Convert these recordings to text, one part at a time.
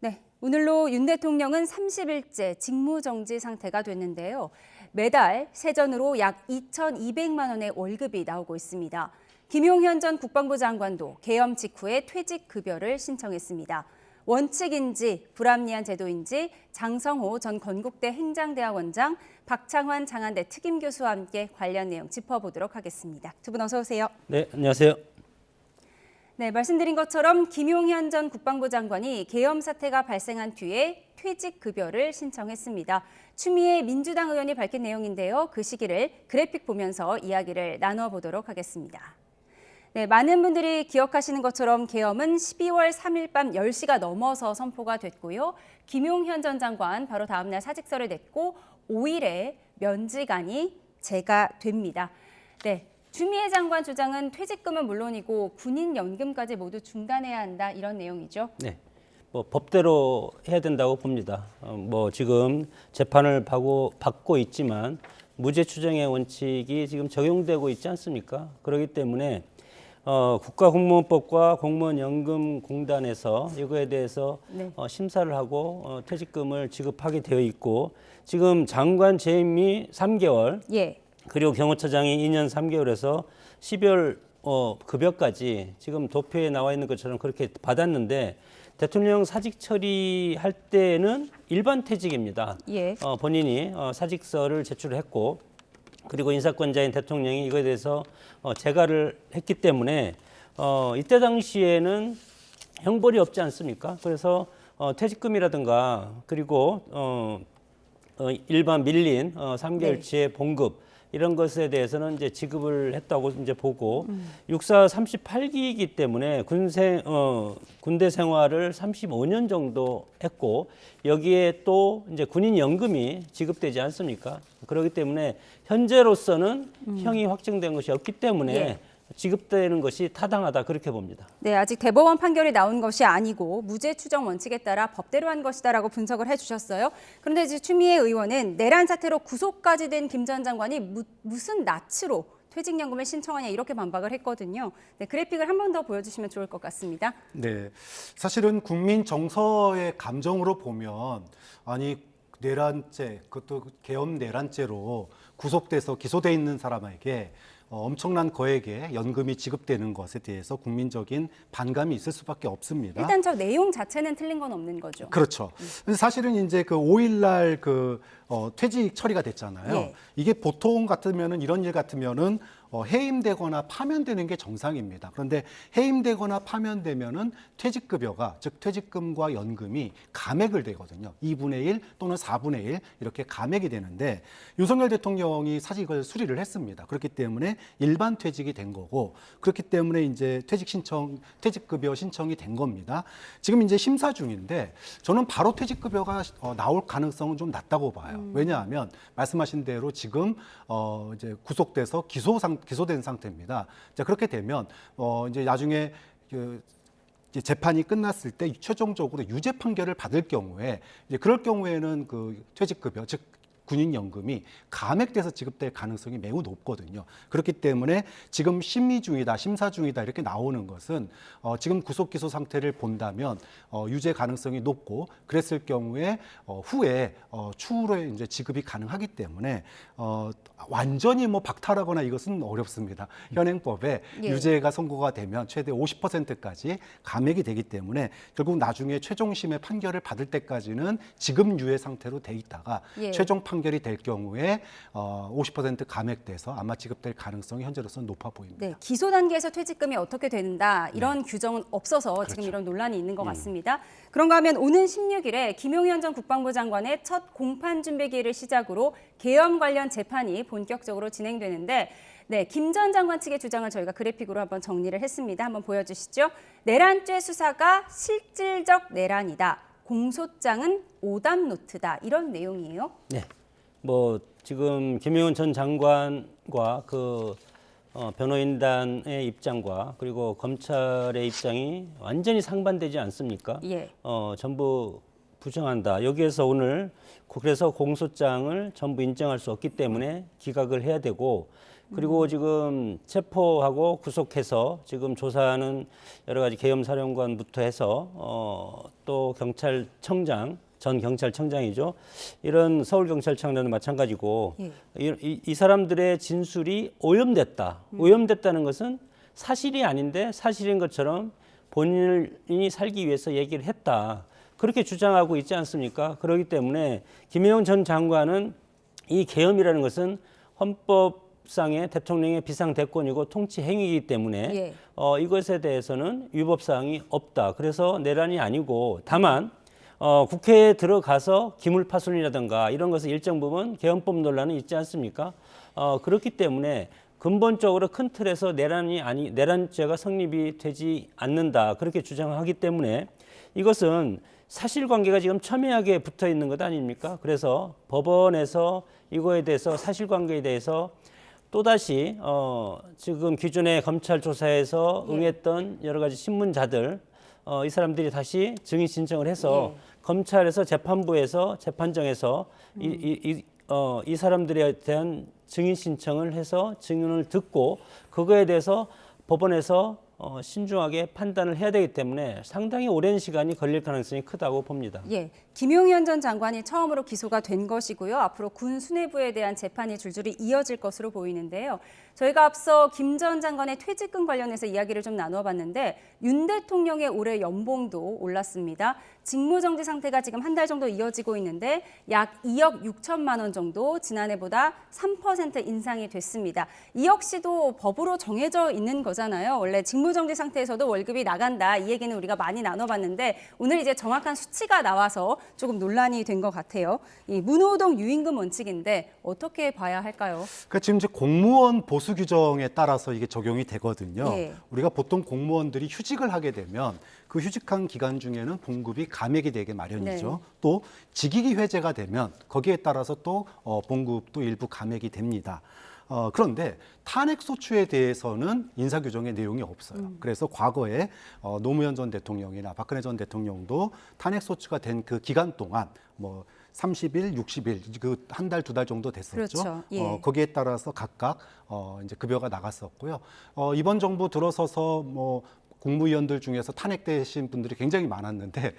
네, 오늘로 윤 대통령은 30일째 직무정지 상태가 됐는데요. 매달 세전으로 약 2,200만 원의 월급이 나오고 있습니다. 김용현 전 국방부 장관도 계엄 직후에 퇴직급여를 신청했습니다. 원칙인지 불합리한 제도인지 장성호 전 건국대 행장대학원장, 박창환 장한대 특임교수와 함께 관련 내용 짚어보도록 하겠습니다. 두 분 어서 오세요. 네, 안녕하세요. 네, 말씀드린 것처럼 김용현 전 국방부 장관이 계엄 사태가 발생한 뒤에 퇴직급여를 신청했습니다. 추미애 민주당 의원이 밝힌 내용인데요. 그 시기를 그래픽 보면서 이야기를 나눠보도록 하겠습니다. 네, 많은 분들이 기억하시는 것처럼 계엄은 12월 3일 밤 10시가 넘어서 선포가 됐고요. 김용현 전 장관 바로 다음 날 사직서를 냈고 5일에 면직안이 제가 됩니다. 네, 추미애 장관 주장은 퇴직금은 물론이고 군인 연금까지 모두 중단해야 한다 이런 내용이죠. 네, 뭐 법대로 해야 된다고 봅니다. 지금 재판을 받고 있지만 무죄 추정의 원칙이 지금 적용되고 있지 않습니까? 그렇기 때문에 국가공무원법과 공무원연금공단에서 이거에 대해서 네. 심사를 하고 퇴직금을 지급하게 되어 있고 지금 장관 재임이 3개월, 예. 그리고 경호처장이 2년 3개월에서 12월 급여까지 지금 도표에 나와 있는 것처럼 그렇게 받았는데 대통령 사직 처리할 때는 일반 퇴직입니다. 예. 본인이 사직서를 제출했고 그리고 인사권자인 대통령이 이거에 대해서 재가를 했기 때문에 이때 당시에는 형벌이 없지 않습니까? 그래서 퇴직금이라든가 그리고 일반 밀린 3개월치의 봉급 이런 것에 대해서는 이제 지급을 했다고 이제 보고 육사 38기이기 때문에 군대 생활을 35년 정도 했고 여기에 또 이제 군인 연금이 지급되지 않습니까? 그렇기 때문에 현재로서는 형이 확정된 것이 없기 때문에 예. 지급되는 것이 타당하다 그렇게 봅니다. 네, 아직 대법원 판결이 나온 것이 아니고 무죄 추정 원칙에 따라 법대로 한 것이다라고 분석을 해주셨어요. 그런데 이제 추미애 의원은 내란 사태로 구속까지 된 김 전 장관이 무슨 낯으로 퇴직연금을 신청하냐 이렇게 반박을 했거든요. 네, 그래픽을 한 번 더 보여주시면 좋을 것 같습니다. 네, 사실은 국민 정서의 감정으로 보면 아니 내란죄, 그것도 계엄 내란죄로 구속돼서 기소돼 있는 사람에게 엄청난 거액의 연금이 지급되는 것에 대해서 국민적인 반감이 있을 수밖에 없습니다. 일단 저 내용 자체는 틀린 건 없는 거죠. 그렇죠. 근데 사실은 이제 그 5일날 퇴직 처리가 됐잖아요. 예. 이게 보통 같으면은 이런 일 같으면은 해임되거나 파면되는 게 정상입니다. 그런데 해임되거나 파면되면은 퇴직급여가 즉 퇴직금과 연금이 감액을 되거든요. 2분의 1 또는 4분의 1 이렇게 감액이 되는데 윤석열 대통령이 사실 이걸 수리를 했습니다. 그렇기 때문에 일반 퇴직이 된 거고 그렇기 때문에 이제 퇴직급여 신청이 된 겁니다. 지금 이제 심사 중인데 저는 바로 퇴직급여가 나올 가능성은 좀 낮다고 봐요. 왜냐하면 말씀하신 대로 지금 이제 구속돼서 기소된 상태입니다. 자, 그렇게 되면 이제 나중에 이제 재판이 끝났을 때 최종적으로 유죄 판결을 받을 경우에 이제 그럴 경우에는 그 퇴직급여 즉 군인연금이 감액돼서 지급될 가능성이 매우 높거든요. 그렇기 때문에 지금 심사 중이다 이렇게 나오는 것은 지금 구속 기소 상태를 본다면 유죄 가능성이 높고 그랬을 경우에 후에 추후로 이제 지급이 가능하기 때문에 완전히 뭐 박탈하거나 이것은 어렵습니다. 현행법에 예. 유죄가 선고가 되면 최대 50%까지 감액이 되기 때문에 결국 나중에 최종심의 판결을 받을 때까지는 지금 유예 상태로 돼 있다가 예. 최종 판결이 될 경우에 50% 감액돼서 아마 지급될 가능성이 현재로서는 높아 보입니다. 네, 기소 단계에서 퇴직금이 어떻게 된다 이런 규정은 없어서 지금 그렇죠. 이런 논란이 있는 것 같습니다. 그런가 하면 오는 16일에 김용현 전 국방부 장관의 첫 공판 준비 기일을 시작으로 계엄 관련 재판이 본격적으로 진행되는데 네, 김 전 장관 측의 주장을 저희가 그래픽으로 한번 정리를 했습니다. 한번 보여주시죠. 내란죄 수사가 실질적 내란이다. 공소장은 오답 노트다. 이런 내용이에요. 네. 지금 김용현 전 장관과 변호인단의 입장과 그리고 검찰의 입장이 완전히 상반되지 않습니까? 예. 전부 부정한다. 여기에서 오늘 그래서 공소장을 전부 인정할 수 없기 때문에 기각을 해야 되고 그리고 지금 체포하고 구속해서 지금 조사하는 여러 가지 계엄 사령관부터 해서 또 경찰청장, 전 경찰청장이죠. 이런 서울경찰청장도 마찬가지고 이 사람들의 진술이 오염됐다. 오염됐다는 것은 사실이 아닌데 사실인 것처럼 본인이 살기 위해서 얘기를 했다. 그렇게 주장하고 있지 않습니까? 그렇기 때문에 김영현 전 장관은 이 계엄이라는 것은 헌법상의 대통령의 비상대권이고 통치 행위이기 때문에 이것에 대해서는 위법사항이 없다. 그래서 내란이 아니고 다만 국회에 들어가서 기물파손이라든가 이런 것은 일정 부분 계엄법 논란은 있지 않습니까? 그렇기 때문에 근본적으로 큰 틀에서 내란죄가 성립이 되지 않는다. 그렇게 주장하기 때문에 이것은 사실관계가 지금 첨예하게 붙어 있는 것 아닙니까? 그래서 법원에서 이거에 대해서 사실관계에 대해서 또다시 지금 기존의 검찰 조사에서 응했던 여러 가지 신문자들 이 사람들이 다시 증인 신청을 해서 검찰에서 재판부에서 재판정에서 이 사람들에 대한 증인 신청을 해서 증인을 듣고 그거에 대해서 법원에서 신중하게 판단을 해야 되기 때문에 상당히 오랜 시간이 걸릴 가능성이 크다고 봅니다. 김용현 전 장관이 처음으로 기소가 된 것이고요. 앞으로 군 수뇌부에 대한 재판이 줄줄이 이어질 것으로 보이는데요. 저희가 앞서 김 전 장관의 퇴직금 관련해서 이야기를 좀 나눠봤는데 윤 대통령의 올해 연봉도 올랐습니다. 직무정지 상태가 지금 한 달 정도 이어지고 있는데 약 2억 6천만 원 정도 지난해보다 3% 인상이 됐습니다. 이 역시도 법으로 정해져 있는 거잖아요. 원래 직무정지 상태에서도 월급이 나간다. 이 얘기는 우리가 많이 나눠봤는데 오늘 이제 정확한 수치가 나와서 조금 논란이 된 것 같아요. 이 무노동 유임금 원칙인데 어떻게 봐야 할까요? 그러니까 지금 이제 공무원 보수 규정에 따라서 이게 적용이 되거든요. 우리가 보통 공무원들이 휴직을 하게 되면 그 휴직한 기간 중에는 봉급이 감액이 되게 마련이죠. 또 직위기 회제가 되면 거기에 따라서 또 봉급도 일부 감액이 됩니다. 그런데 탄핵 소추에 대해서는 인사 규정의 내용이 없어요. 그래서 과거에 노무현 전 대통령이나 박근혜 전 대통령도 탄핵 소추가 된 그 기간 동안 뭐 30일, 60일, 그 한 달, 두 달 정도 됐었죠. 거기에 따라서 각각 이제 급여가 나갔었고요. 이번 정부 들어서서 뭐 국무위원들 중에서 탄핵되신 분들이 굉장히 많았는데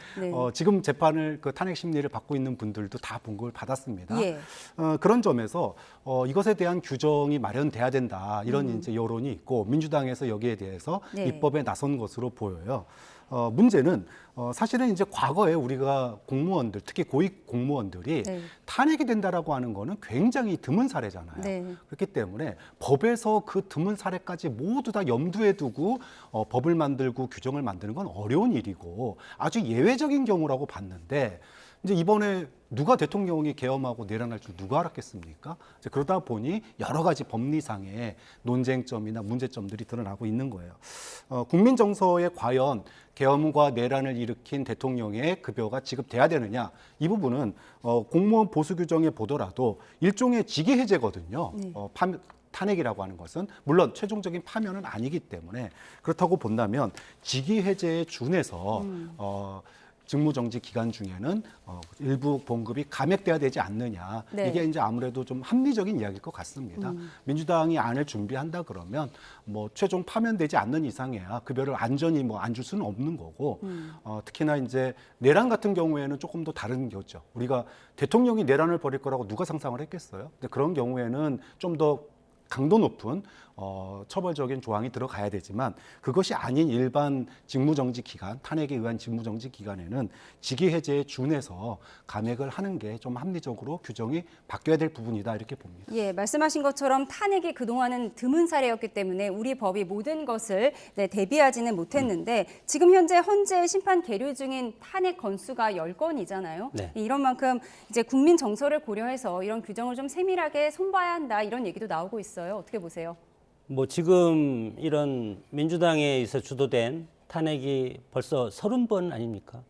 지금 재판을 그 탄핵 심리를 받고 있는 분들도 다 봉급을 받았습니다. 그런 점에서 이것에 대한 규정이 마련돼야 된다 이런 이제 여론이 있고 민주당에서 여기에 대해서 입법에 나선 것으로 보여요. 문제는 사실은 이제 과거에 우리가 공무원들, 특히 고위 공무원들이 탄핵이 된다라고 하는 거는 굉장히 드문 사례잖아요. 그렇기 때문에 법에서 그 드문 사례까지 모두 다 염두에 두고 법을 만들고 규정을 만드는 건 어려운 일이고 아주 예외적인 경우라고 봤는데 이제 이번에 누가 대통령이 계엄하고 내란할 줄 누가 알았겠습니까? 이제 그러다 보니 여러 가지 법리상의 논쟁점이나 문제점들이 드러나고 있는 거예요. 국민 정서에 과연 계엄과 내란을 일으킨 대통령의 급여가 지급돼야 되느냐 이 부분은 공무원 보수 규정에 보더라도 일종의 직위 해제거든요. 탄핵이라고 하는 것은 물론 최종적인 파면은 아니기 때문에 그렇다고 본다면 직위 해제에 준해서 직무정지 기간 중에는 일부 봉급이 감액돼야 되지 않느냐. 이게 이제 아무래도 좀 합리적인 이야기일 것 같습니다. 민주당이 안을 준비한다 그러면 뭐 최종 파면되지 않는 이상에야 급여를 안전히 뭐 안 줄 수는 없는 거고 특히나 이제 내란 같은 경우에는 조금 더 다른 거죠. 우리가 대통령이 내란을 벌일 거라고 누가 상상을 했겠어요? 근데 그런 경우에는 좀 더 강도 높은 처벌적인 조항이 들어가야 되지만 그것이 아닌 일반 직무정지 기간, 탄핵에 의한 직무정지 기간에는 직위 해제에 준해서 감액을 하는 게 좀 합리적으로 규정이 바뀌어야 될 부분이다 이렇게 봅니다. 말씀하신 것처럼 탄핵이 그동안은 드문 사례였기 때문에 우리 법이 모든 것을 대비하지는 못했는데 지금 현재 헌재 심판 계류 중인 탄핵 건수가 10건이잖아요. 이런 만큼 이제 국민 정서를 고려해서 이런 규정을 좀 세밀하게 손봐야 한다 이런 얘기도 나오고 있어요. 어떻게 보세요? 뭐 지금 이런 민주당에 의해서 주도된 탄핵이 벌써 30번 아닙니까?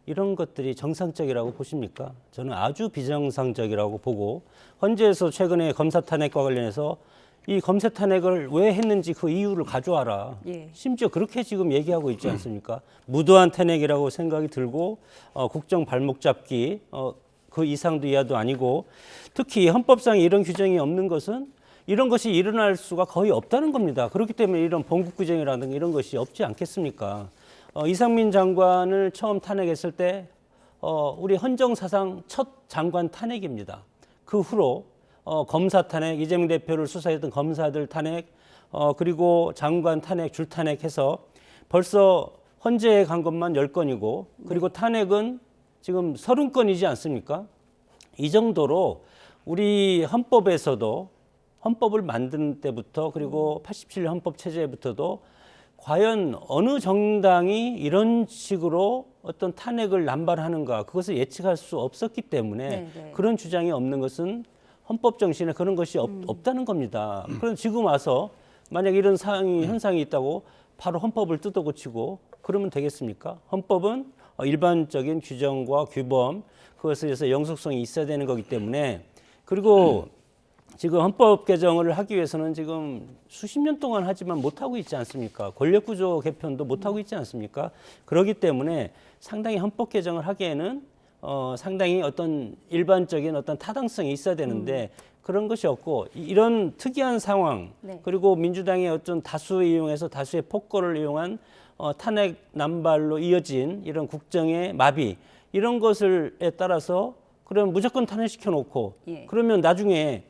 이런 것들이 정상적이라고 보십니까? 저는 아주 비정상적이라고 보고 헌재에서 최근에 검사 탄핵과 관련해서 이 검사 탄핵을 왜 했는지 그 이유를 가져와라. 심지어 그렇게 지금 얘기하고 있지 않습니까? 무도한 탄핵이라고 생각이 들고 국정 발목 잡기 그 이상도 이하도 아니고 특히 헌법상에 이런 규정이 없는 것은 이런 것이 일어날 수가 거의 없다는 겁니다. 그렇기 때문에 이런 본국 규정이라든가 이런 것이 없지 않겠습니까? 이상민 장관을 처음 탄핵했을 때 우리 헌정 사상 첫 장관 탄핵입니다. 그 후로 검사 탄핵, 이재명 대표를 수사했던 검사들 탄핵, 그리고 장관 탄핵, 줄 탄핵해서 벌써 헌재에 간 것만 10건이고 그리고 탄핵은 지금 30건이지 않습니까? 이 정도로 우리 헌법에서도 헌법을 만든 때부터 그리고 87년 헌법 체제부터도 과연 어느 정당이 이런 식으로 어떤 탄핵을 남발하는가 그것을 예측할 수 없었기 때문에 네네. 그런 주장이 없는 것은 헌법 정신에 그런 것이 없다는 겁니다. 그럼 지금 와서 만약 이런 현상이 있다고 바로 헌법을 뜯어고치고 그러면 되겠습니까? 헌법은 일반적인 규정과 규범 그것에 의해서 영속성이 있어야 되는 거기 때문에 그리고 지금 헌법 개정을 하기 위해서는 지금 수십 년 동안 하지만 못하고 있지 않습니까? 권력구조 개편도 못하고 있지 않습니까? 그렇기 때문에 상당히 헌법 개정을 하기에는 상당히 어떤 일반적인 어떤 타당성이 있어야 되는데 그런 것이 없고 이런 특이한 상황 네. 그리고 민주당의 어떤 다수 이용해서 다수의 폭거를 이용한 탄핵 남발로 이어진 이런 국정의 마비 이런 것을에 따라서 그럼 무조건 탄핵시켜 놓고 예. 그러면 나중에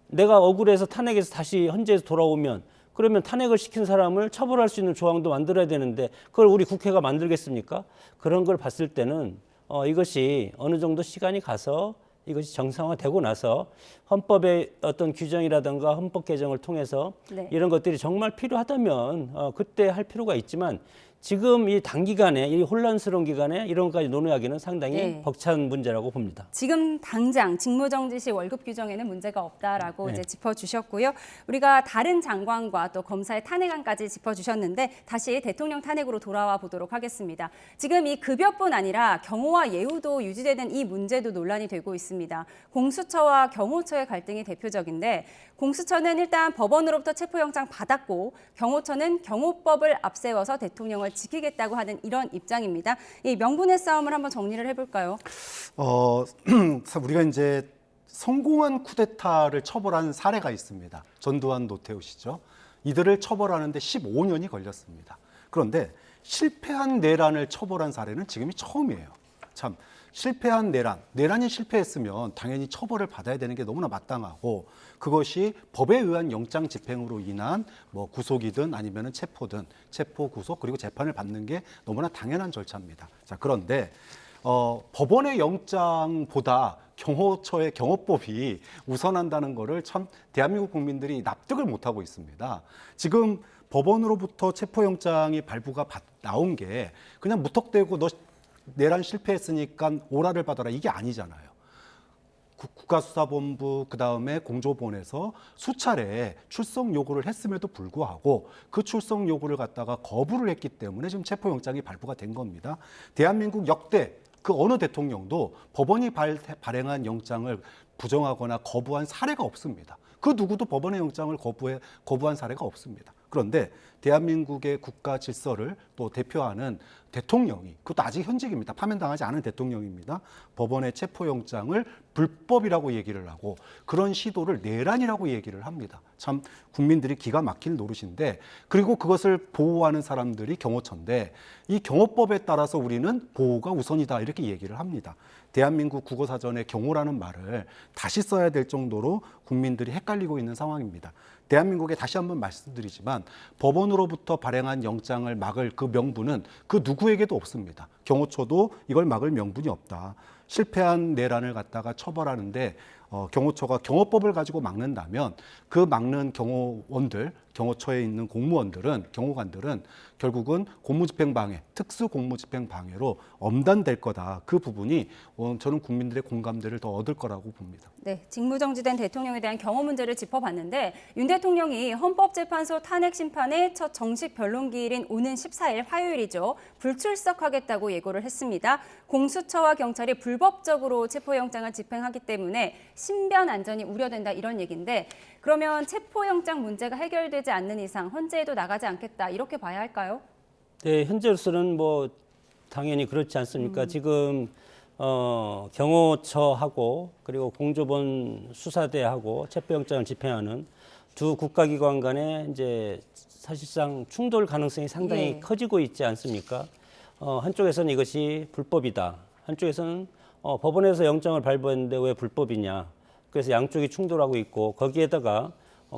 내가 억울해서 탄핵해서 다시 헌재에서 돌아오면 그러면 탄핵을 시킨 사람을 처벌할 수 있는 조항도 만들어야 되는데 그걸 우리 국회가 만들겠습니까? 그런 걸 봤을 때는 이것이 어느 정도 시간이 가서 이것이 정상화되고 나서 헌법의 어떤 규정이라든가 헌법 개정을 통해서 네. 이런 것들이 정말 필요하다면 그때 할 필요가 있지만 지금 이 단기간에 이 혼란스러운 기간에 이런 것까지 논의하기는 상당히 네. 벅찬 문제라고 봅니다. 지금 당장 직무정지 시 월급 규정에는 문제가 없다라고 네. 이제 짚어주셨고요. 우리가 다른 장관과 또 검사의 탄핵안까지 짚어주셨는데 다시 대통령 탄핵으로 돌아와 보도록 하겠습니다. 지금 이 급여뿐 아니라 경호와 예우도 유지되는 이 문제도 논란이 되고 있습니다. 공수처와 경호처의 갈등이 대표적인데 공수처는 일단 법원으로부터 체포영장 받았고 경호처는 경호법을 앞세워서 대통령을 지키겠다고 하는 이런 입장입니다. 이 명분의 싸움을 한번 정리를 해볼까요? 우리가 이제 성공한 쿠데타를 처벌한 사례가 있습니다. 전두환, 노태우 씨죠. 이들을 처벌하는데 15년이 걸렸습니다. 그런데 실패한 내란을 처벌한 사례는 지금이 처음이에요. 참 실패한 내란이 실패했으면 당연히 처벌을 받아야 되는 게 너무나 마땅하고 그것이 법에 의한 영장 집행으로 인한 뭐 구속이든 아니면은 체포든 체포, 구속 그리고 재판을 받는 게 너무나 당연한 절차입니다. 자, 그런데 법원의 영장보다 경호처의 경호법이 우선한다는 거를 참 대한민국 국민들이 납득을 못하고 있습니다. 지금 법원으로부터 체포영장이 발부가 나온 게 그냥 무턱대고 너 내란 실패했으니까 오라를 받아라 이게 아니잖아요. 국가수사본부 그다음에 공조본에서 수차례 출석 요구를 했음에도 불구하고 그 출석 요구를 갖다가 거부를 했기 때문에 지금 체포영장이 발부가 된 겁니다. 대한민국 역대 그 어느 대통령도 법원이 발행한 영장을 부정하거나 거부한 사례가 없습니다. 그 누구도 법원의 영장을 거부한 사례가 없습니다. 그런데 대한민국의 국가 질서를 또 대표하는 대통령이 그것도 아직 현직입니다. 파면당하지 않은 대통령입니다. 법원의 체포영장을 불법이라고 얘기를 하고 그런 시도를 내란이라고 얘기를 합니다. 참 국민들이 기가 막힐 노릇인데 그리고 그것을 보호하는 사람들이 경호처인데 이 경호법에 따라서 우리는 보호가 우선이다 이렇게 얘기를 합니다. 대한민국 국어사전에 경호라는 말을 다시 써야 될 정도로 국민들이 헷갈리고 있는 상황입니다. 대한민국에 다시 한번 말씀드리지만 법원으로부터 발행한 영장을 막을 그 명분은 그 누구에게도 없습니다. 경호처도 이걸 막을 명분이 없다. 실패한 내란을 갖다가 처벌하는데 경호처가 경호법을 가지고 막는다면 그 막는 경호원들, 경호처에 있는 공무원들은 경호관들은 결국은 공무집행방해, 특수공무집행방해로 엄단될 거다. 그 부분이 저는 국민들의 공감대를 더 얻을 거라고 봅니다. 네, 직무정지된 대통령에 대한 경호 문제를 짚어봤는데 윤 대통령이 헌법재판소 탄핵 심판의 첫 정식 변론기일인 오는 14일 화요일이죠. 불출석하겠다고 예고를 했습니다. 공수처와 경찰이 불법적으로 체포영장을 집행하기 때문에 신변 안전이 우려된다 이런 얘기인데 그러면 체포영장 문제가 해결되지 않는 이상 헌재에도 나가지 않겠다 이렇게 봐야 할까요? 네, 현재로서는 뭐 당연히 그렇지 않습니까? 지금 경호처하고 그리고 공조본 수사대하고 체포영장을 집행하는 두 국가기관 간에 이제 사실상 충돌 가능성이 상당히 예. 커지고 있지 않습니까? 한쪽에서는 이것이 불법이다. 한쪽에서는 법원에서 영장을 발부했는데 왜 불법이냐. 그래서 양쪽이 충돌하고 있고 거기에다가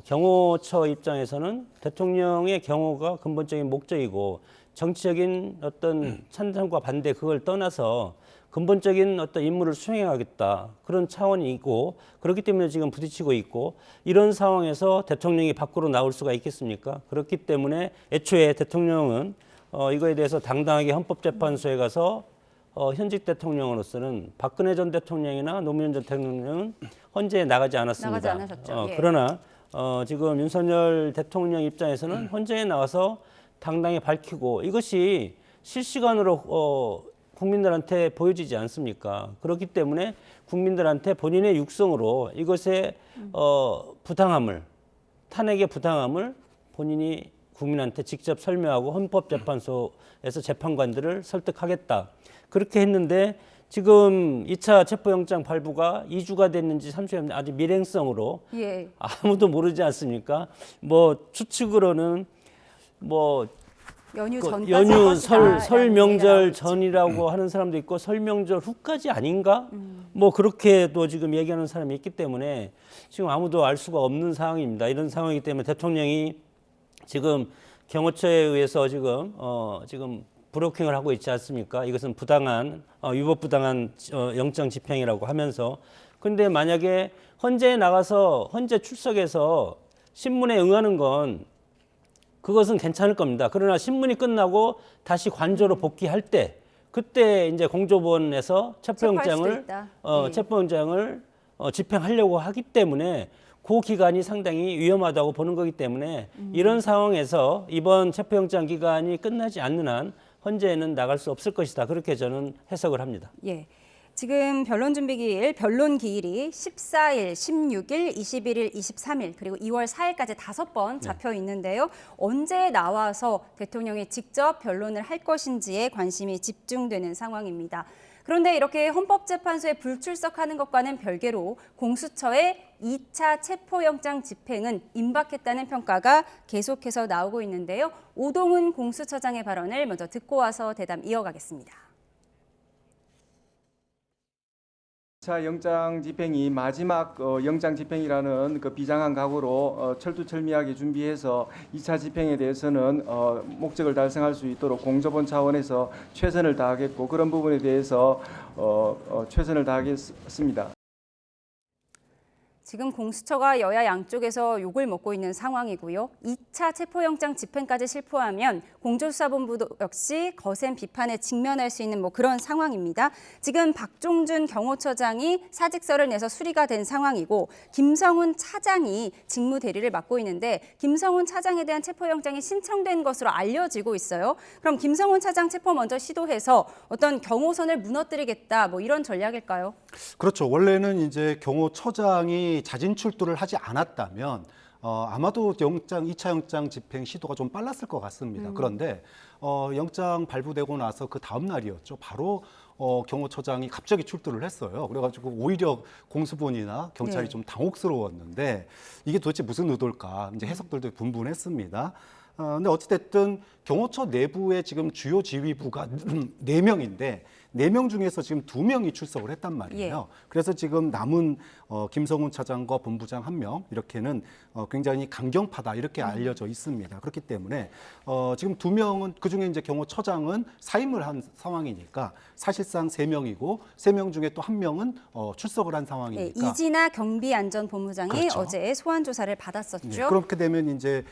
경호처 입장에서는 대통령의 경호가 근본적인 목적이고 정치적인 어떤 찬성과 반대 그걸 떠나서 근본적인 어떤 임무를 수행하겠다 그런 차원이 있고 그렇기 때문에 지금 부딪히고 있고 이런 상황에서 대통령이 밖으로 나올 수가 있겠습니까? 그렇기 때문에 애초에 대통령은 이거에 대해서 당당하게 헌법재판소에 가서 현직 대통령으로서는 박근혜 전 대통령이나 노무현 전 대통령은 헌재에 나가지 않았습니다. 나가지 않으셨죠. 예. 그러나 지금 윤석열 대통령 입장에서는 헌재에 나와서 당당히 밝히고 이것이 실시간으로 국민들한테 보여지지 않습니까? 그렇기 때문에 국민들한테 본인의 육성으로 이것의 부당함을 탄핵의 부당함을 본인이 국민한테 직접 설명하고 헌법재판소에서 재판관들을 설득하겠다. 그렇게 했는데 지금 2차 체포영장 발부가 2주가 됐는지 3주가 아직 밀행성으로 예. 아무도 모르지 않습니까? 뭐 추측으로는 뭐 연휴 전까지 연휴 것이다라는 설 얘기가 명절 나오고 있죠. 전이라고 하는 사람도 있고 설 명절 후까지 아닌가? 뭐 그렇게도 지금 얘기하는 사람이 있기 때문에 지금 아무도 알 수가 없는 상황입니다. 이런 상황이기 때문에 대통령이 지금 경호처에 의해서 지금 브로킹을 하고 있지 않습니까? 이것은 부당한 위법 부당한 영장 집행이라고 하면서 근데 만약에 헌재에 나가서 헌재 출석해서 신문에 응하는 건 그것은 괜찮을 겁니다. 그러나 신문이 끝나고 다시 관저로 복귀할 때 그때 이제 공조본에서 체포할 수도 있다. 예. 체포영장을 집행하려고 하기 때문에 그 기간이 상당히 위험하다고 보는 거기 때문에 이런 상황에서 이번 체포영장 기간이 끝나지 않는 한 헌재에는 나갈 수 없을 것이다. 그렇게 저는 해석을 합니다. 예. 지금 변론 준비 기일, 변론 기일이 14일, 16일, 21일, 23일 그리고 2월 4일까지 5번 잡혀 있는데요. 언제 나와서 대통령이 직접 변론을 할 것인지에 관심이 집중되는 상황입니다. 그런데 이렇게 헌법재판소에 불출석하는 것과는 별개로 공수처의 2차 체포영장 집행은 임박했다는 평가가 계속해서 나오고 있는데요. 오동훈 공수처장의 발언을 먼저 듣고 와서 대담 이어가겠습니다. 차 영장 집행이 마지막 영장 집행이라는 그 비장한 각오로 철두철미하게 준비해서 2차 집행에 대해서는 목적을 달성할 수 있도록 공조본 차원에서 최선을 다하겠고 그런 부분에 대해서 최선을 다하겠습니다. 지금 공수처가 여야 양쪽에서 욕을 먹고 있는 상황이고요. 2차 체포영장 집행까지 실패하면 공조수사본부도 역시 거센 비판에 직면할 수 있는 그런 상황입니다. 지금 박종준 경호처장이 사직서를 내서 수리가 된 상황이고 김성훈 차장이 직무 대리를 맡고 있는데 김성훈 차장에 대한 체포영장이 신청된 것으로 알려지고 있어요. 그럼 김성훈 차장 체포 먼저 시도해서 어떤 경호선을 무너뜨리겠다 이런 전략일까요? 그렇죠. 원래는 이제 경호처장이 자진 출두를 하지 않았다면 아마도 2차 영장 집행 시도가 좀 빨랐을 것 같습니다. 그런데 영장 발부되고 나서 그 다음 날이었죠. 바로 경호처장이 갑자기 출두를 했어요. 그래가지고 오히려 공수본이나 경찰이 네. 좀 당혹스러웠는데 이게 도대체 무슨 의도일까? 이제 해석들도 분분했습니다. 근데 어찌됐든 경호처 내부에 지금 주요 지휘부가 4명인데 4명 중에서 지금 2명이 출석을 했단 말이에요. 그래서 지금 남은 김성훈 차장과 본부장 1명 이렇게는 굉장히 강경파다 이렇게 알려져 있습니다. 그렇기 때문에 지금 2명은 그중에 이제 경호처장은 사임을 한 상황이니까 사실상 3명이고 3명 중에 또 1명은 출석을 한 상황이니까 네, 이진아 경비안전본부장이 그렇죠. 어제 소환 조사를 받았었죠. 네, 그렇게 되면 이제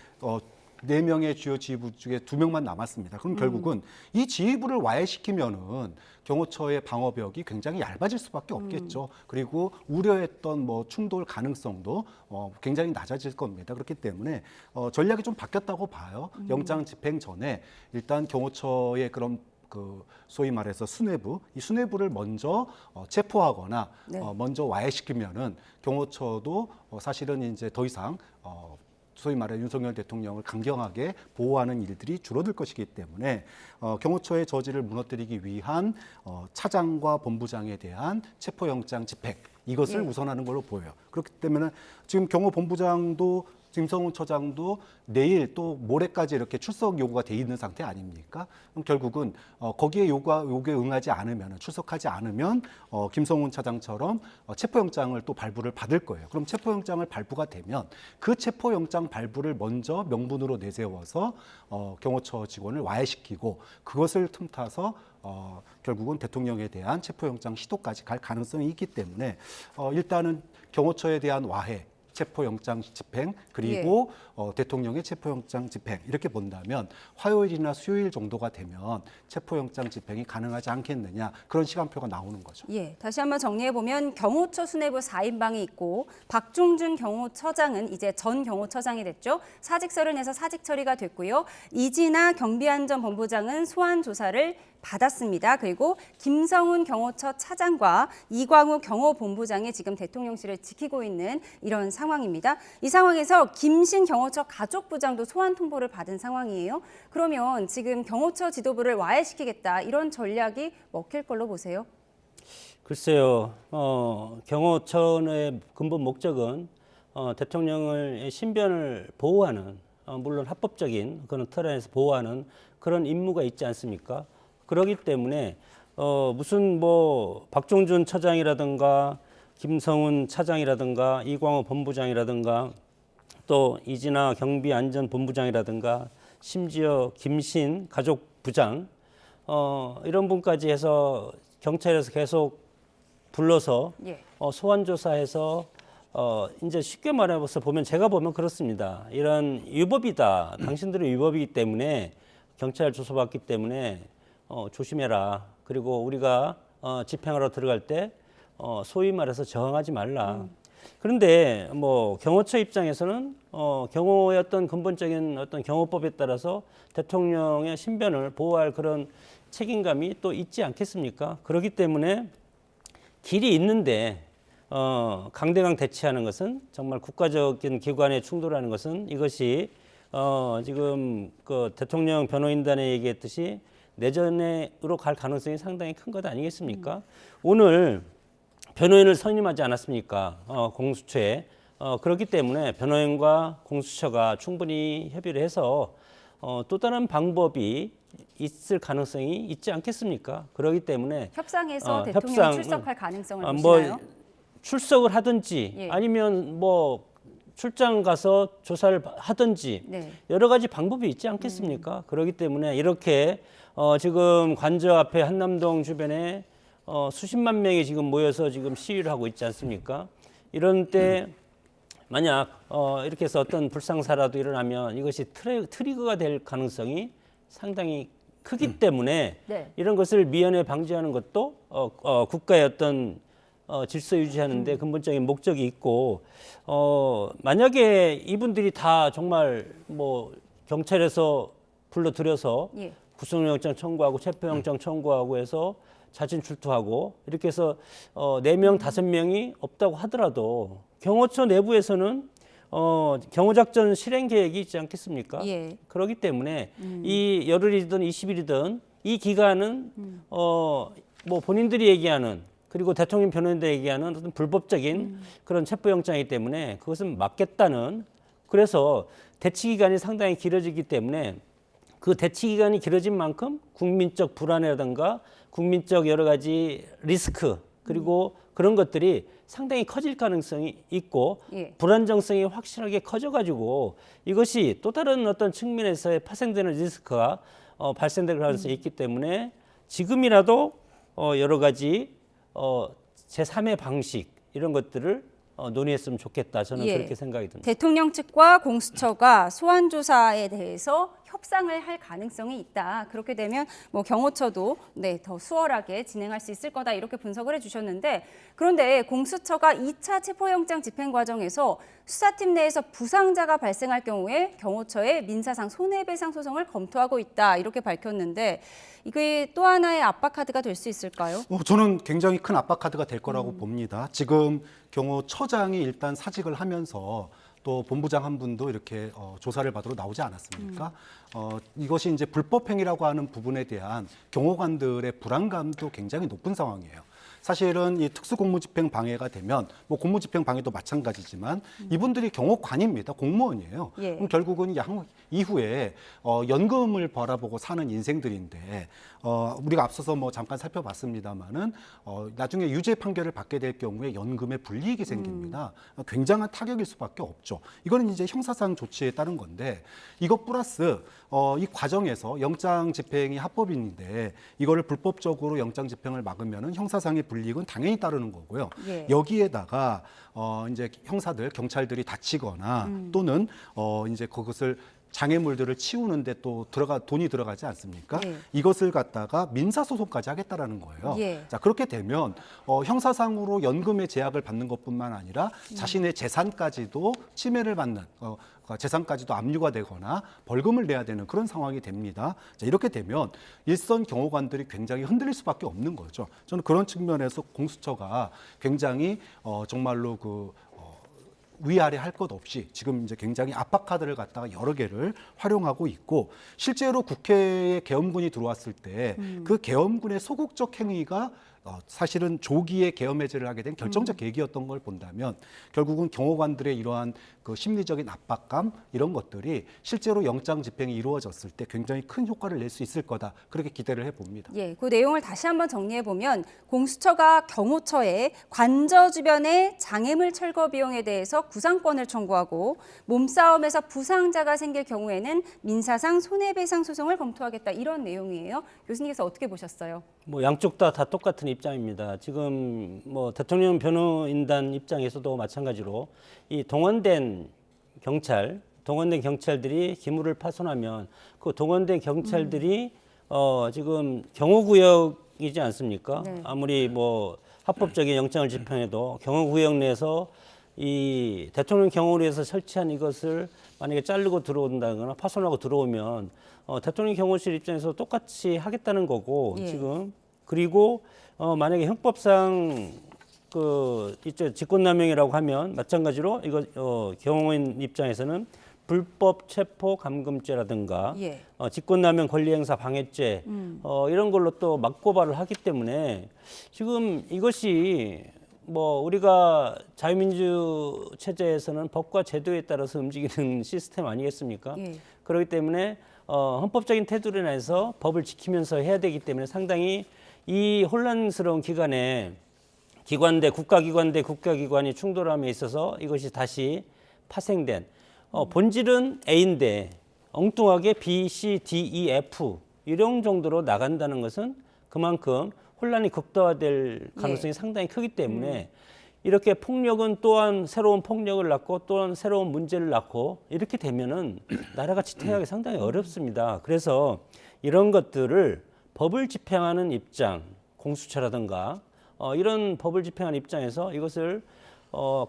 4명의 주요 지휘부 중에 2명만 남았습니다. 그럼 결국은 이 지휘부를 와해시키면은 경호처의 방어벽이 굉장히 얇아질 수밖에 없겠죠. 그리고 우려했던 충돌 가능성도 굉장히 낮아질 겁니다. 그렇기 때문에 전략이 좀 바뀌었다고 봐요. 영장 집행 전에 일단 경호처의 그런 소위 말해서 수뇌부, 이 수뇌부를 먼저 체포하거나 네. 먼저 와해시키면은 경호처도 사실은 이제 더 이상 소위 말해 윤석열 대통령을 강경하게 보호하는 일들이 줄어들 것이기 때문에 경호처의 저지를 무너뜨리기 위한 차장과 본부장에 대한 체포영장 집행 이것을 예. 우선하는 걸로 보여요. 그렇기 때문에 지금 경호본부장도 김성훈 처장도 내일 또 모레까지 이렇게 출석 요구가 돼 있는 상태 아닙니까? 그럼 결국은 거기에 요구에 응하지 않으면, 출석하지 않으면 김성훈 차장처럼 체포영장을 또 발부를 받을 거예요. 그럼 체포영장을 발부가 되면 그 체포영장 발부를 먼저 명분으로 내세워서 경호처 직원을 와해시키고 그것을 틈타서 결국은 대통령에 대한 체포영장 시도까지 갈 가능성이 있기 때문에 일단은 경호처에 대한 와해, 체포영장 집행 그리고 대통령의 체포영장 집행 이렇게 본다면 화요일이나 수요일 정도가 되면 체포영장 집행이 가능하지 않겠느냐 그런 시간표가 나오는 거죠. 예, 다시 한번 정리해 보면 경호처 수뇌부 4인방이 있고 박종준 경호처장은 이제 전 경호처장이 됐죠. 사직서를 내서 사직 처리가 됐고요. 이진아 경비안전본부장은 소환 조사를 받았습니다. 그리고 김성훈 경호처 차장과 이광우 경호본부장이 지금 대통령실을 지키고 있는 이런 상황입니다. 이 상황에서 김신 경호처 가족부장도 소환 통보를 받은 상황이에요. 그러면 지금 경호처 지도부를 와해시키겠다 이런 전략이 먹힐 걸로 보세요? 글쎄요. 경호처의 근본 목적은 대통령의 신변을 보호하는 물론 합법적인 그런 틀 안에서 보호하는 그런 임무가 있지 않습니까? 그렇기 때문에 무슨 뭐 박종준 처장이라든가 김성훈 차장이라든가 이광호 본부장이라든가 또 이진아 경비안전본부장이라든가 심지어 김신 가족부장 이런 분까지 해서 경찰에서 계속 불러서 소환 조사해서 이제 쉽게 말해서 보면 제가 보면 그렇습니다. 이런 위법이다. 당신들의 위법이기 때문에 경찰 조사받기 때문에 조심해라. 그리고 우리가 집행하러 들어갈 때 소위 말해서 저항하지 말라. 그런데 뭐 경호처 입장에서는 경호의 어떤 근본적인 어떤 경호법에 따라서 대통령의 신변을 보호할 그런 책임감이 또 있지 않겠습니까? 그렇기 때문에 길이 있는데 강대강 대치하는 것은 정말 국가적인 기관의 충돌하는 것은 이것이 지금 그 대통령 변호인단에 얘기했듯이 내전으로 갈 가능성이 상당히 큰 것 아니겠습니까? 오늘 변호인을 선임하지 않았습니까? 공수처에. 그렇기 때문에 변호인과 공수처가 충분히 협의를 해서 또 다른 방법이 있을 가능성이 있지 않겠습니까? 그렇기 때문에 협상에서 대통령이 출석할 가능성을 보시나요? 출석을 하든지 아니면 뭐 출장 가서 조사를 하든지 여러 가지 방법이 있지 않겠습니까? 그렇기 때문에 이렇게 지금 관저 앞에 한남동 주변에 수십만 명이 지금 모여서 지금 시위를 하고 있지 않습니까? 이런 때 만약 이렇게 해서 어떤 불상사라도 일어나면 이것이 트리거가 될 가능성이 상당히 크기 때문에 이런 것을 미연에 방지하는 것도 국가의 어떤 질서 유지하는 데 근본적인 목적이 있고 만약에 이분들이 다 정말 뭐 경찰에서 불러들여서 구속영장 청구하고 체포영장 청구하고 해서 자진 출두하고 이렇게 해서 4명, 5명이 없다고 하더라도 경호처 내부에서는 경호작전 실행 계획이 있지 않겠습니까? 그렇기 때문에 이 열흘이든 20일이든 이 기간은 뭐 본인들이 얘기하는 그리고 대통령 변호인들 얘기하는 어떤 불법적인 그런 체포영장이기 때문에 그것은 막겠다는 그래서 대치 기간이 상당히 길어지기 때문에 그 대치 기간이 길어진 만큼 국민적 불안이라든가 국민적 여러 가지 리스크 그리고 그런 것들이 상당히 커질 가능성이 있고 불안정성이 확실하게 커져가지고 이것이 또 다른 어떤 측면에서의 파생되는 리스크가 발생될 가능성이 있기 때문에 지금이라도 여러 가지 제3의 방식 이런 것들을 논의했으면 좋겠다. 저는 그렇게 생각이 듭니다. 대통령 측과 공수처가 소환 조사에 대해서 협상을 할 가능성이 있다. 그렇게 되면 뭐 경호처도 더 수월하게 진행할 수 있을 거다. 이렇게 분석을 해주셨는데 그런데 공수처가 2차 체포영장 집행 과정에서 수사팀 내에서 부상자가 발생할 경우에 경호처에 민사상 손해배상 소송을 검토하고 있다. 이렇게 밝혔는데 이게 또 하나의 압박카드가 될 수 있을까요? 저는 굉장히 큰 압박카드가 될 거라고 봅니다. 지금 경호처장이 일단 사직을 하면서 또 본부장 한 분도 이렇게 조사를 받으러 나오지 않았습니까? 이것이 이제 불법 행위라고 하는 부분에 대한 경호관들의 불안감도 굉장히 높은 상황이에요. 사실은 이 특수공무집행 방해가 되면 뭐 공무집행 방해도 마찬가지지만 이분들이 경호관입니다. 공무원이에요. 예. 그럼 결국은 이후에 연금을 바라보고 사는 인생들인데 우리가 앞서서 뭐 잠깐 살펴봤습니다마는 나중에 유죄 판결을 받게 될 경우에 연금에 불이익이 생깁니다. 굉장한 타격일 수밖에 없죠. 이거는 이제 형사상 조치에 따른 건데 이것 플러스 이 과정에서 영장 집행이 합법인데 이거를 불법적으로 영장 집행을 막으면은 형사상의 불이익은 당연히 따르는 거고요. 예. 여기에다가 이제 형사들 경찰들이 다치거나 또는 이제 그것을 장애물들을 치우는데 또 돈이 들어가지 않습니까? 네. 이것을 갖다가 민사소송까지 하겠다라는 거예요. 예. 자, 그렇게 되면 형사상으로 연금의 제약을 받는 것뿐만 아니라 자신의 재산까지도 침해를 받는 재산까지도 압류가 되거나 벌금을 내야 되는 그런 상황이 됩니다. 자, 이렇게 되면 일선 경호관들이 굉장히 흔들릴 수밖에 없는 거죠. 저는 그런 측면에서 공수처가 굉장히 정말로 위아래 할 것 없이 지금 이제 굉장히 압박 카드를 갖다가 여러 개를 활용하고 있고 실제로 국회에 계엄군이 들어왔을 때 그 계엄군의 소극적 행위가 사실은 조기에 계엄 해제를 하게 된 결정적 계기였던 걸 본다면 결국은 경호관들의 이러한 그 심리적인 압박감 이런 것들이 실제로 영장 집행이 이루어졌을 때 굉장히 큰 효과를 낼 수 있을 거다 그렇게 기대를 해봅니다. 예, 그 내용을 다시 한번 정리해 보면 공수처가 경호처에 관저 주변의 장애물 철거 비용에 대해서 구상권을 청구하고 몸싸움에서 부상자가 생길 경우에는 민사상 손해배상 소송을 검토하겠다 이런 내용이에요. 교수님께서 어떻게 보셨어요? 뭐 양쪽 다 똑같은 입장입니다. 지금 뭐 대통령 변호인단 입장에서도 마찬가지로 이 동원된 경찰들이 기물을 파손하면 그 동원된 경찰들이 지금 경호구역이지 않습니까? 네. 아무리 뭐 합법적인 영장을 집행해도 경호구역 내에서 이 대통령 경호를 위해서 설치한 이것을 만약에 자르고 들어온다거나 파손하고 들어오면 대통령 경호실 입장에서 똑같이 하겠다는 거고 예. 지금 그리고 만약에 형법상 이제 직권남용이라고 하면 마찬가지로 이거 경호인 입장에서는 불법 체포 감금죄라든가 예. 직권남용 권리행사 방해죄 이런 걸로 또 맞고발을 하기 때문에 지금 이것이 뭐 우리가 자유민주 체제에서는 법과 제도에 따라서 움직이는 시스템 아니겠습니까? 예. 그렇기 때문에 헌법적인 테두리 내에서 법을 지키면서 해야 되기 때문에 상당히 이 혼란스러운 기간에 국가기관이 충돌함에 있어서 이것이 다시 파생된 본질은 A인데 엉뚱하게 B, C, D, E, F 이런 정도로 나간다는 것은 그만큼 혼란이 극대화될 가능성이 상당히 크기 때문에 이렇게 폭력은 또한 새로운 폭력을 낳고 또한 새로운 문제를 낳고 이렇게 되면은 나라가 지탱하기 상당히 어렵습니다. 그래서 이런 것들을 법을 집행하는 입장, 공수처라든가 이런 법을 집행하는 입장에서 이것을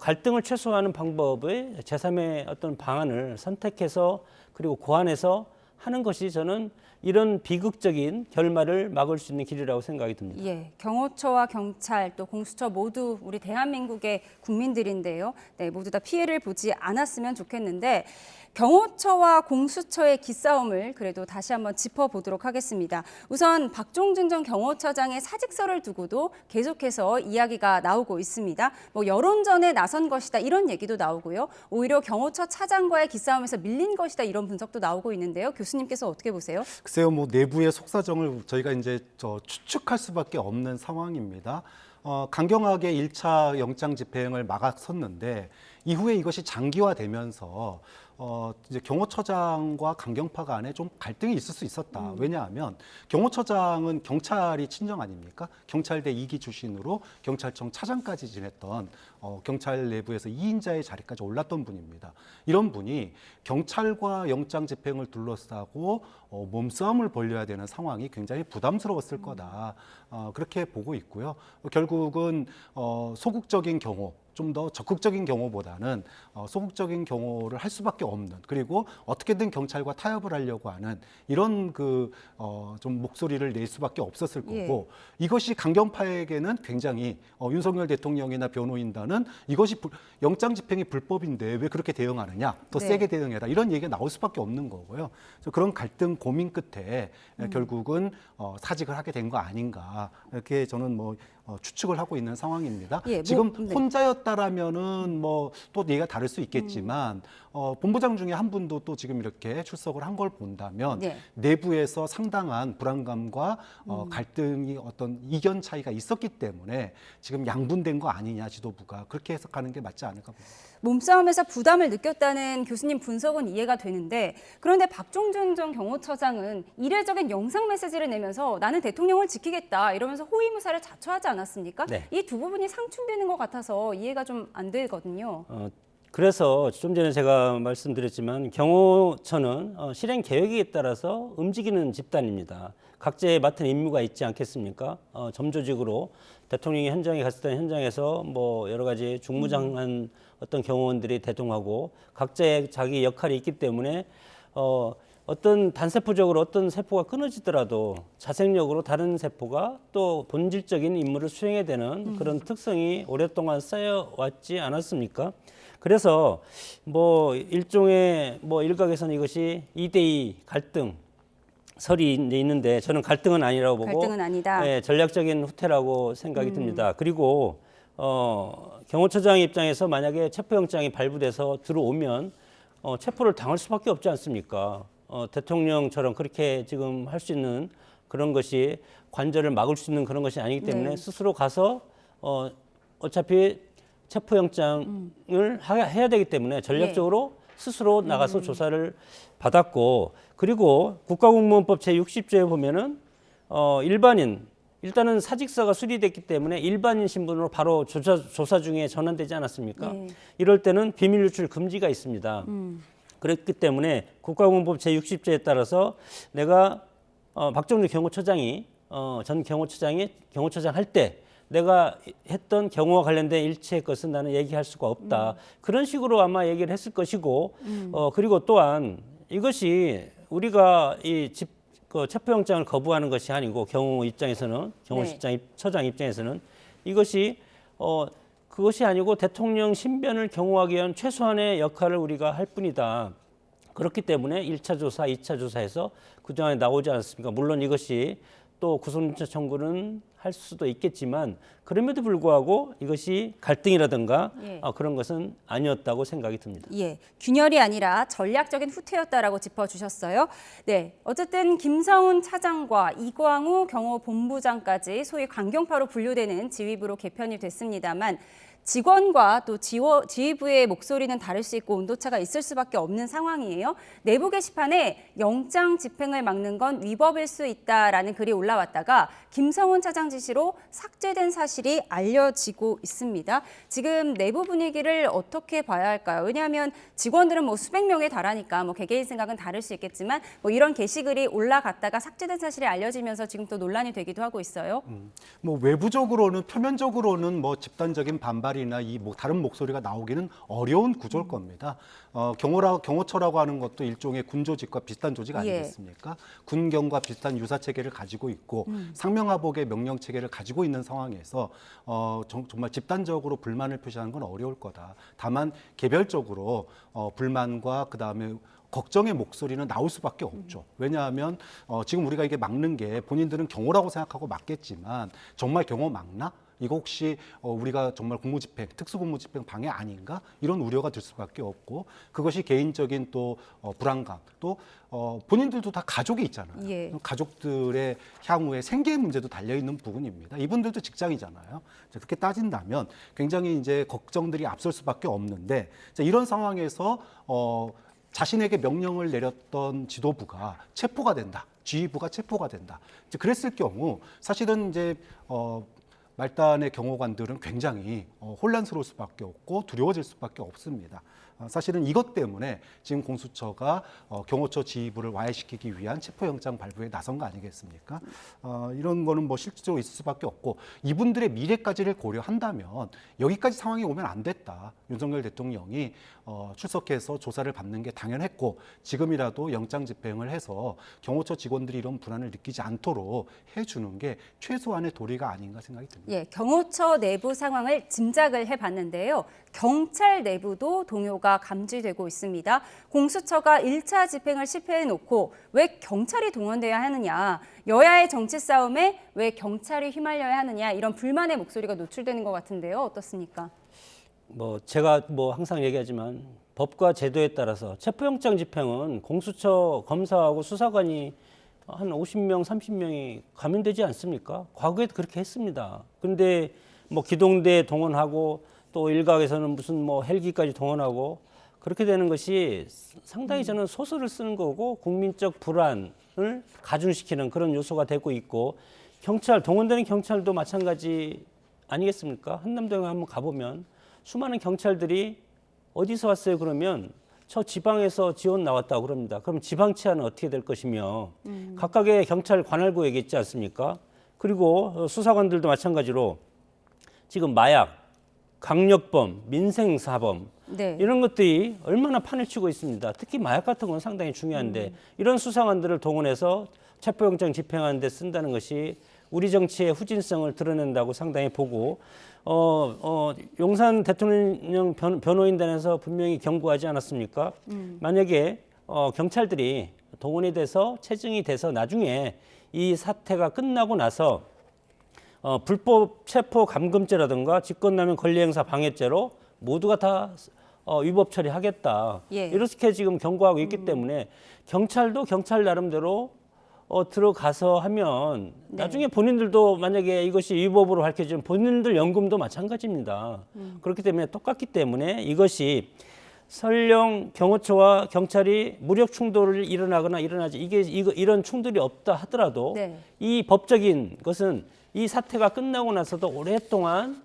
갈등을 최소화하는 방법의 제3의 어떤 방안을 선택해서 그리고 고안해서 하는 것이 저는 이런 비극적인 결말을 막을 수 있는 길이라고 생각이 듭니다. 예, 경호처와 경찰 또 공수처 모두 우리 대한민국의 국민들인데요. 네, 모두 다 피해를 보지 않았으면 좋겠는데 경호처와 공수처의 기싸움을 그래도 다시 한번 짚어보도록 하겠습니다. 우선 박종준 전 경호처장의 사직서를 두고도 계속해서 이야기가 나오고 있습니다. 뭐 여론전에 나선 것이다 이런 얘기도 나오고요. 오히려 경호처 차장과의 기싸움에서 밀린 것이다 이런 분석도 나오고 있는데요. 교수님께서 어떻게 보세요? 글쎄요, 뭐 내부의 속사정을 저희가 이제 추측할 수밖에 없는 상황입니다. 강경하게 1차 영장 집행을 막았었는데 이후에 이것이 장기화되면서 이제 경호처장과 강경파 간에 좀 갈등이 있을 수 있었다. 왜냐하면 경호처장은 경찰이 친정 아닙니까? 경찰대 2기 출신으로 경찰청 차장까지 지냈던 경찰 내부에서 2인자의 자리까지 올랐던 분입니다. 이런 분이 경찰과 영장 집행을 둘러싸고 몸싸움을 벌여야 되는 상황이 굉장히 부담스러웠을 거다. 그렇게 보고 있고요. 결국은 소극적인 경호, 좀 더 적극적인 경호보다는 소극적인 경호를 할 수밖에 없는, 그리고 어떻게든 경찰과 타협을 하려고 하는 이런 좀 목소리를 낼 수밖에 없었을 거고, 이것이 강경파에게는 굉장히 윤석열 대통령이나 변호인단은 이것이 영장 집행이 불법인데 왜 그렇게 대응하느냐, 더 네. 세게 대응해라, 이런 얘기가 나올 수밖에 없는 거고요. 그래서 그런 갈등 고민 끝에 결국은 사직을 하게 된 거 아닌가, 이렇게 저는 뭐 추측을 하고 있는 상황입니다. 예, 지금 네. 혼자였다라면은 뭐 또 얘기가 다를 수 있겠지만 본부장 중에 한 분도 또 지금 이렇게 출석을 한 걸 본다면 네. 내부에서 상당한 불안감과 갈등이 어떤 이견 차이가 있었기 때문에 지금 양분된 거 아니냐 지도부가 그렇게 해석하는 게 맞지 않을까 봅니다. 몸싸움에서 부담을 느꼈다는 교수님 분석은 이해가 되는데 그런데 박종준 전 경호처장은 이례적인 영상 메시지를 내면서 나는 대통령을 지키겠다 이러면서 호위무사를 자처하지 않았습니까? 네. 이 두 부분이 상충되는 것 같아서 이해가 좀 안 되거든요. 그래서 좀 전에 제가 말씀드렸지만 경호처는 실행 계획에 따라서 움직이는 집단입니다. 각자의 맡은 임무가 있지 않겠습니까? 점조직으로 대통령이 현장에 갔을 때 현장에서 뭐 여러 가지 중무장한 어떤 경호원들이 대동하고 각자의 자기 역할이 있기 때문에 어떤 단세포적으로 어떤 세포가 끊어지더라도 자생력으로 다른 세포가 또 본질적인 임무를 수행해야 되는 그런 특성이 오랫동안 쌓여왔지 않았습니까? 그래서 뭐 일종의 뭐 일각에서는 이것이 2대2 갈등 설이 이제 있는데 저는 갈등은 아니라고 보고 갈등은 아니다. 예, 전략적인 후퇴라고 생각이 듭니다. 그리고 경호처장 입장에서 만약에 체포영장이 발부돼서 들어오면 체포를 당할 수밖에 없지 않습니까? 대통령처럼 그렇게 지금 할 수 있는 그런 것이 관절을 막을 수 있는 그런 것이 아니기 때문에 네. 스스로 가서 어차피 체포영장을 해야 되기 때문에 전략적으로 스스로 나가서 조사를 받았고 그리고 국가공무원법 제60조에 보면은 일단은 사직서가 수리됐기 때문에 일반인 신분으로 바로 조사 중에 전환되지 않았습니까? 네. 이럴 때는 비밀 유출 금지가 있습니다. 그렇기 때문에 국가공무원법 제60조에 따라서 내가 박정준 경호처장이 전 경호처장이 경호처장 할 때 내가 했던 경호와 관련된 일체의 것은 나는 얘기할 수가 없다. 그런 식으로 아마 얘기를 했을 것이고 그리고 또한 이것이 우리가 그 체포영장을 거부하는 것이 아니고 경호 입장에서는 경호처장 입장에서는 이것이 그것이 아니고 대통령 신변을 경호하기 위한 최소한의 역할을 우리가 할 뿐이다. 그렇기 때문에 1차 조사, 2차 조사에서 그동안에 나오지 않았습니까? 물론 이것이 또 구속영장 청구는 할 수도 있겠지만 그럼에도 불구하고 이것이 갈등이라든가 예. 그런 것은 아니었다고 생각이 듭니다. 예, 균열이 아니라 전략적인 후퇴였다라고 짚어주셨어요. 네, 어쨌든 김성훈 차장과 이광우 경호본부장까지 소위 강경파로 분류되는 지휘부로 개편이 됐습니다만 직원과 또 지휘부의 목소리는 다를 수 있고 온도차가 있을 수밖에 없는 상황이에요. 내부 게시판에 영장 집행을 막는 건 위법일 수 있다라는 글이 올라왔다가 김성훈 차장 지시로 삭제된 사실이 알려지고 있습니다. 지금 내부 분위기를 어떻게 봐야 할까요? 왜냐하면 직원들은 뭐 수백 명에 달하니까 뭐 개개인 생각은 다를 수 있겠지만 뭐 이런 게시글이 올라갔다가 삭제된 사실이 알려지면서 지금 또 논란이 되기도 하고 있어요. 뭐 외부적으로는 표면적으로는 뭐 집단적인 반발이나 다른 목소리가 나오기는 어려운 구조일 겁니다. 경호처라고 하는 것도 일종의 군 조직과 비슷한 조직 아니겠습니까? 군경과 비슷한 유사 체계를 가지고 있고 상명하복의 명령 체계를 가지고 있는 상황에서 정말 집단적으로 불만을 표시하는 건 어려울 거다. 다만 개별적으로 불만과 그다음에 걱정의 목소리는 나올 수밖에 없죠. 왜냐하면 지금 우리가 이게 막는 게 본인들은 경호라고 생각하고 막겠지만 정말 경호 막나? 이거 혹시 우리가 정말 공무집행, 특수공무집행 방해 아닌가? 이런 우려가 들 수밖에 없고 그것이 개인적인 또 불안감, 또 본인들도 다 가족이 있잖아요. 예. 가족들의 향후에 생계의 문제도 달려있는 부분입니다. 이분들도 직장이잖아요. 그렇게 따진다면 굉장히 이제 걱정들이 앞설 수밖에 없는데 이런 상황에서 자신에게 명령을 내렸던 지도부가 체포가 된다. 지휘부가 체포가 된다. 이제 그랬을 경우 사실은 이제 말단의 경호관들은 굉장히 혼란스러울 수밖에 없고 두려워질 수밖에 없습니다. 사실은 이것 때문에 지금 공수처가 경호처 지휘부를 와해시키기 위한 체포영장 발부에 나선 거 아니겠습니까? 이런 거는 뭐 실질적으로 있을 수밖에 없고 이분들의 미래까지를 고려한다면 여기까지 상황이 오면 안 됐다. 윤석열 대통령이 출석해서 조사를 받는 게 당연했고 지금이라도 영장 집행을 해서 경호처 직원들이 이런 불안을 느끼지 않도록 해주는 게 최소한의 도리가 아닌가 생각이 듭니다. 예, 경호처 내부 상황을 짐작을 해봤는데요. 경찰 내부도 동요가 감지되고 있습니다. 공수처가 1차 집행을 실패해놓고 왜 경찰이 동원돼야 하느냐, 여야의 정치 싸움에 왜 경찰이 휘말려야 하느냐, 이런 불만의 목소리가 노출되는 것 같은데요. 어떻습니까? 제가 항상 얘기하지만 법과 제도에 따라서 체포영장 집행은 공수처 검사하고 수사관이 한 50명, 30명이 가면 되지 않습니까? 과거에도 그렇게 했습니다. 그런데 기동대 동원하고 또 일각에서는 무슨 헬기까지 동원하고 그렇게 되는 것이 상당히 저는 소설을 쓰는 거고 국민적 불안을 가중시키는 그런 요소가 되고 있고, 경찰, 동원되는 경찰도 마찬가지 아니겠습니까? 한남동에 한번 가보면 수많은 경찰들이 어디서 왔어요? 그러면 저 지방에서 지원 나왔다고 그럽니다. 그럼 지방 치안은 어떻게 될 것이며 각각의 경찰 관할구 얘기했지 않습니까? 그리고 수사관들도 마찬가지로 지금 마약, 강력범, 민생사범 네. 이런 것들이 얼마나 판을 치고 있습니다. 특히 마약 같은 건 상당히 중요한데 이런 수사관들을 동원해서 체포영장 집행하는 데 쓴다는 것이 우리 정치의 후진성을 드러낸다고 상당히 보고, 용산 대통령 변호인단에서 분명히 경고하지 않았습니까? 만약에 경찰들이 동원이 돼서 체증이 돼서 나중에 이 사태가 끝나고 나서 불법 체포 감금죄라든가 직권남용 권리행사 방해죄로 모두가 다 위법 처리하겠다. 예. 이렇게 지금 경고하고 있기 때문에 경찰도 경찰 나름대로 들어가서 하면 나중에 본인들도 만약에 이것이 위법으로 밝혀지면 본인들 연금도 마찬가지입니다. 그렇기 때문에 똑같기 때문에 이것이 설령 경호처와 경찰이 무력 충돌을 일어나거나 일어나지 이런 충돌이 없다 하더라도 네. 이 법적인 것은 이 사태가 끝나고 나서도 오랫동안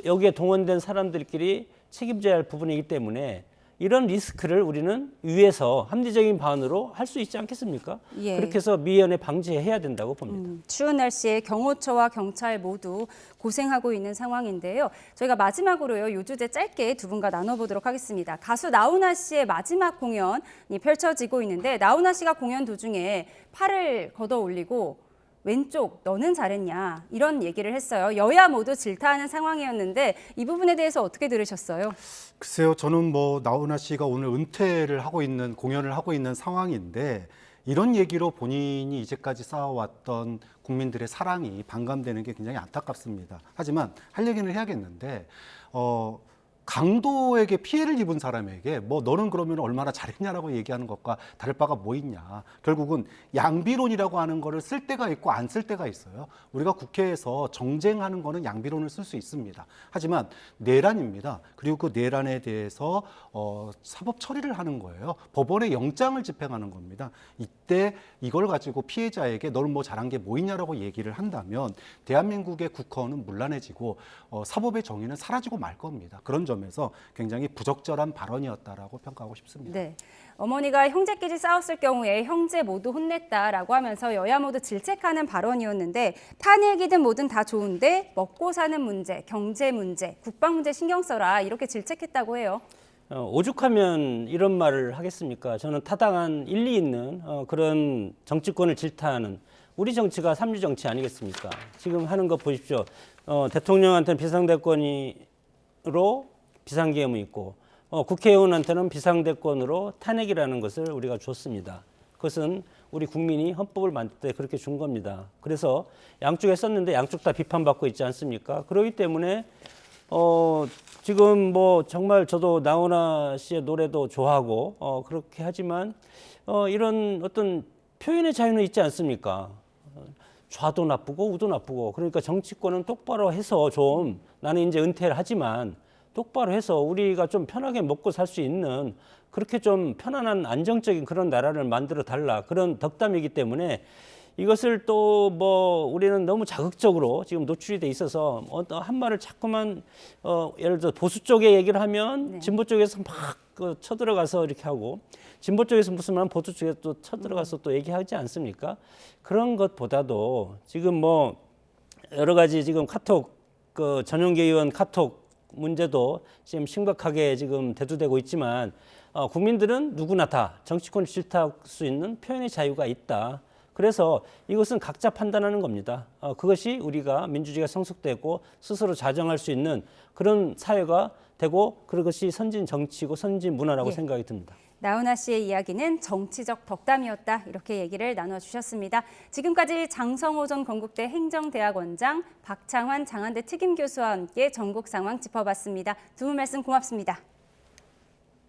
여기에 동원된 사람들끼리 책임져야 할 부분이기 때문에 이런 리스크를 우리는 위에서 합리적인 방안으로 할 수 있지 않겠습니까? 예. 그렇게 해서 미연에 방지해야 된다고 봅니다. 추운 날씨에 경호처와 경찰 모두 고생하고 있는 상황인데요. 저희가 마지막으로요, 요 주제 짧게 두 분과 나눠보도록 하겠습니다. 가수 나훈아 씨의 마지막 공연이 펼쳐지고 있는데, 나훈아 씨가 공연 도중에 팔을 걷어 올리고 왼쪽 너는 잘했냐, 이런 얘기를 했어요. 여야 모두 질타하는 상황이었는데 이 부분에 대해서 어떻게 들으셨어요? 글쎄요, 저는 나훈아 씨가 오늘 은퇴를 하고 있는, 공연을 하고 있는 상황인데 이런 얘기로 본인이 이제까지 쌓아왔던 국민들의 사랑이 반감되는 게 굉장히 안타깝습니다. 하지만 할 얘기는 해야겠는데, 강도에게 피해를 입은 사람에게 너는 그러면 얼마나 잘했냐라고 얘기하는 것과 다를 바가 뭐 있냐. 결국은 양비론이라고 하는 거를 쓸 때가 있고 안 쓸 때가 있어요. 우리가 국회에서 정쟁하는 거는 양비론을 쓸 수 있습니다. 하지만 내란입니다. 그리고 그 내란에 대해서 사법 처리를 하는 거예요. 법원에 영장을 집행하는 겁니다. 이때 이걸 가지고 피해자에게 너는 잘한 게 뭐 있냐라고 얘기를 한다면 대한민국의 국헌은 문란해지고 사법의 정의는 사라지고 말 겁니다. 그런 점에서 굉장히 부적절한 발언이었다라고 평가하고 싶습니다. 네. 어머니가 형제끼리 싸웠을 경우에 형제 모두 혼냈다라고 하면서 여야 모두 질책하는 발언이었는데, 탄핵이든 뭐든 다 좋은데 먹고 사는 문제, 경제 문제, 국방 문제 신경 써라, 이렇게 질책했다고 해요. 오죽하면 이런 말을 하겠습니까? 저는 타당한 일리 있는 그런 정치권을 질타하는, 우리 정치가 삼류 정치 아니겠습니까? 지금 하는 거 보십시오. 대통령한테는 비상대권으로 비상계엄이 있고, 국회의원한테는 비상대권으로 탄핵이라는 것을 우리가 줬습니다. 그것은 우리 국민이 헌법을 만들 때 그렇게 준 겁니다. 그래서 양쪽에 썼는데 양쪽 다 비판받고 있지 않습니까? 그렇기 때문에 지금 정말 저도 나훈아 씨의 노래도 좋아하고 그렇게 하지만 이런 어떤 표현의 자유는 있지 않습니까? 좌도 나쁘고 우도 나쁘고, 그러니까 정치권은 똑바로 해서 좀, 나는 이제 은퇴를 하지만 똑바로 해서 우리가 좀 편하게 먹고 살 수 있는, 그렇게 좀 편안한 안정적인 그런 나라를 만들어 달라, 그런 덕담이기 때문에 이것을 또 우리는 너무 자극적으로 지금 노출이 돼 있어서 한 말을 자꾸만 예를 들어 보수 쪽에 얘기를 하면 진보 쪽에서 막 쳐들어가서 이렇게 하고, 진보 쪽에서 무슨 말 보수 쪽에 또 쳐들어가서 또 얘기하지 않습니까? 그런 것보다도 지금 여러 가지 지금 카톡 전용기 의원 카톡 문제도 지금 심각하게 지금 대두되고 있지만 국민들은 누구나 다 정치권을 질타할 수 있는 표현의 자유가 있다. 그래서 이것은 각자 판단하는 겁니다. 그것이 우리가 민주주의가 성숙되고 스스로 자정할 수 있는 그런 사회가 되고 그것이 선진 정치고 선진 문화라고 예. 생각이 듭니다. 나훈아 씨의 이야기는 정치적 덕담이었다. 이렇게 얘기를 나눠주셨습니다. 지금까지 장성호 전 건국대 행정대학원장, 박창환 장한대 특임교수와 함께 전국 상황 짚어봤습니다. 두 분 말씀 고맙습니다.